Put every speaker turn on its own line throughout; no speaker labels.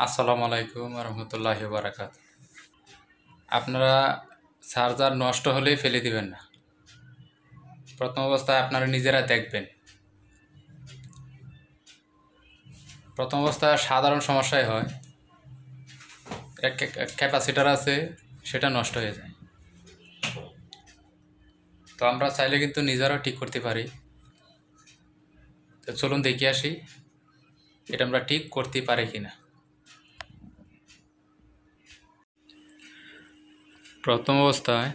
আসসালামু আলাইকুম রহমতুল্লাহি বারাকাত। আপনারা চার্জার নষ্ট হলেই ফেলে দিবেন না। প্রথম অবস্থায় আপনারা নিজেরা দেখবেন। প্রথম অবস্থায় সাধারণ সমস্যাই হয়, এক ক্যাপাসিটার আছে সেটা নষ্ট হয়ে যায়। তো আমরা চাইলে কিন্তু নিজেরাও ঠিক করতে পারি। তো চলুন দেখে আসি এটা আমরা ঠিক করতে পারি কিনা। প্রথম অবস্থায়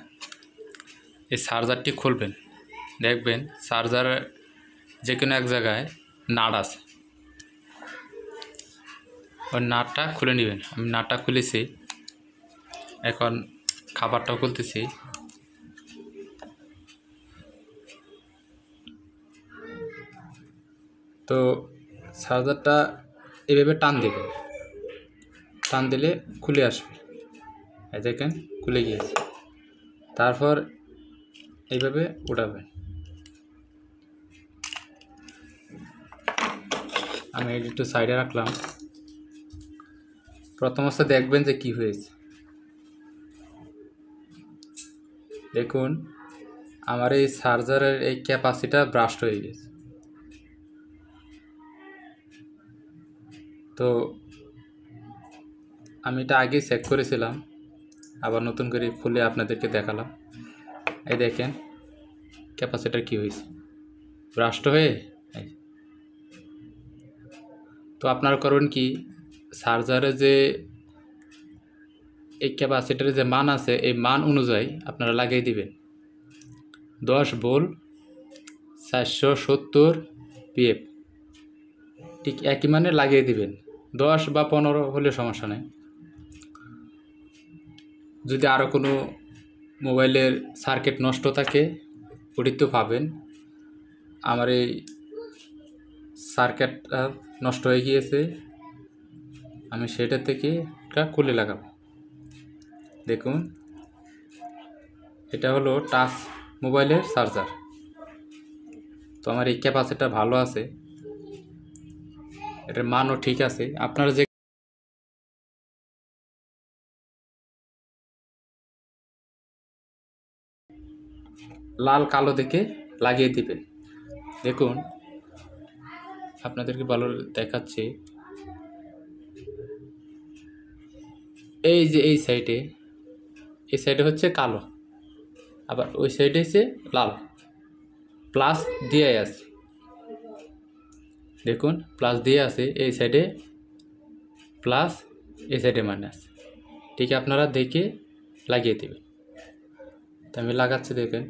এই চার্জারটি খুলবেন, দেখবেন চার্জার যে কোনো এক জায়গায় নাট আছে, ওই নাটটা খুলে নেবেন। আমি নাটটা খুলেছি, এখন খাবারটাও খুলতেছি। তো চার্জারটা এভাবে টান দেবেন, টান দিলে খুলে আসবে। এই দেখেন খুলে গিয়েছে। তারপর এইভাবে উঠাবেন। আমি একটু সাইডে রাখলাম। প্রথম অবস্থায় দেখবেন যে কি হয়েছে। দেখুন আমার এই চার্জারের এই ক্যাপাসিটার ব্রাস্ট হয়ে গেছে। তো আমি এটা আগেই চেক করেছিলাম, আবার নতুন করে খুলে আপনাদেরকে দেখালাম। এই দেখেন ক্যাপাসিটার কি হয়েছে, ব্রাস্ট হয়ে। তো আপনারা করবেন কি, চার্জারে যে এই ক্যাপাসিটারের যে মান আছে এই মান অনুযায়ী আপনারা লাগিয়ে দিবেন। 10 ভোল্ট 470 পিএফ ঠিক একই মানে লাগিয়ে দিবেন। 10 বা 15 হলে সমস্যা নেই। যদি আরও কোনো মোবাইলের সার্কিট নষ্ট থাকে ওটি তো পাবেন। আমার এই সার্কিটটা নষ্ট হয়ে গিয়েছে, আমি সেটা থেকে এটা খুলে লাগাবো। দেখুন এটা হলো টাচ মোবাইলের চার্জার। তো আমার এই ক্যাপাসিটার ভালো আছে, এটার মানও ঠিক আছে। আপনারা যে লাল কালো দেখে লাগিয়ে দিবেন। দেখুন আপনাদেরকে ভালো দেখাচ্ছি। এই যে এই সাইডে হচ্ছে কালো, আবার ওই সাইডে হচ্ছে লাল, প্লাস দিয়ে আছে। দেখুন প্লাস দিয়ে আছে, এই সাইডে প্লাস, এই সাইডে মাইনাস। ঠিক আপনারা দেখে লাগিয়ে দেবেন। তো আমি লাগাচ্ছি, দেখেন।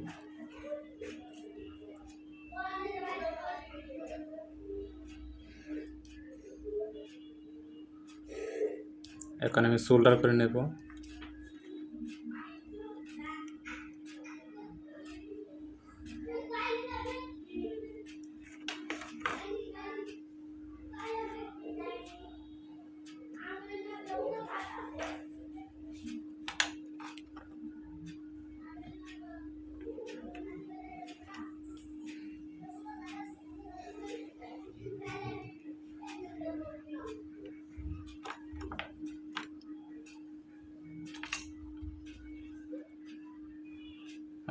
এখন আমি সোল্ডার করে নেব।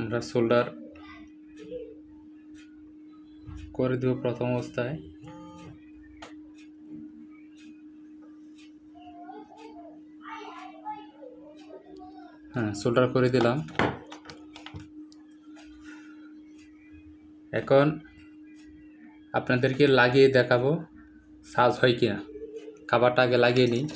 আমরা সোল্ডার করে দেব প্রথম অবস্থায়। হ্যাঁ, সোল্ডার করে দিলাম। এখন আপনাদেরকে লাগিয়ে দেখাবো সাজ হয় কিনা। খাবারটা আগে লাগিয়ে নিই।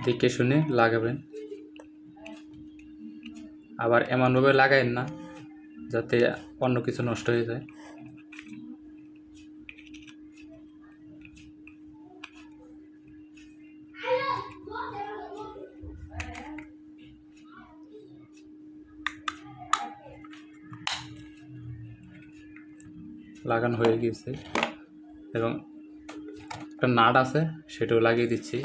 দেখে শুনে লাগাবেন, আবার এমনভাবে লাগাবেন না যাতে অন্য কিছু নষ্ট হয়ে যায়। লাগানো হয়ে গিয়েছে এবং একটা নাট আছে সেটাও লাগিয়ে দিচ্ছি।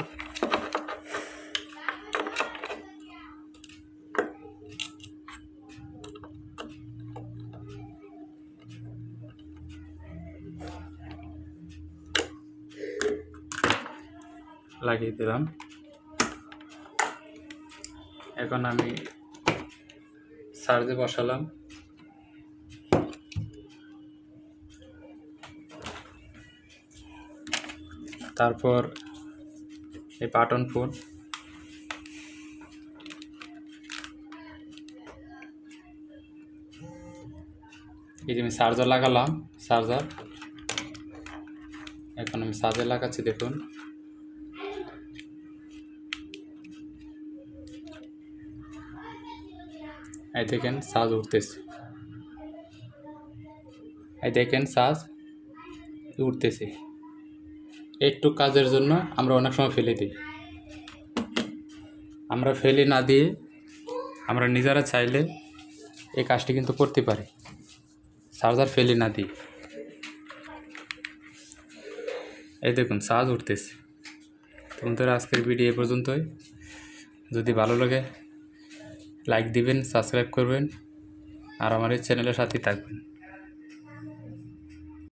লাগিয়ে দিলাম। এখন আমি চার্জে বসালাম। তারপর এই বাটন ফোন, এই যে আমি চার্জার লাগালাম। চার্জার এখন আমি চার্জে লাগাচ্ছি। দেখুন এই দেখেন চার্জ উঠতেছে, এই দেখেন চার্জ উঠতেছে। একটু কাজের জন্য আমরা অনেক সময় ফেলে দিই। আমরা ফেলে না দিয়ে আমরা নিজেরা চাইলে এই কাজটি কিন্তু করতে পারি, চার্জার ফেলে না দিই। এই দেখুন চার্জ উঠতেছে। তোমাদের আজকের ভিডিও এ পর্যন্তই। যদি ভালো লাগে লাইক দিবেন, সাবস্ক্রাইব করবেন আর আমার এই চ্যানেলের সাথেই থাকবেন।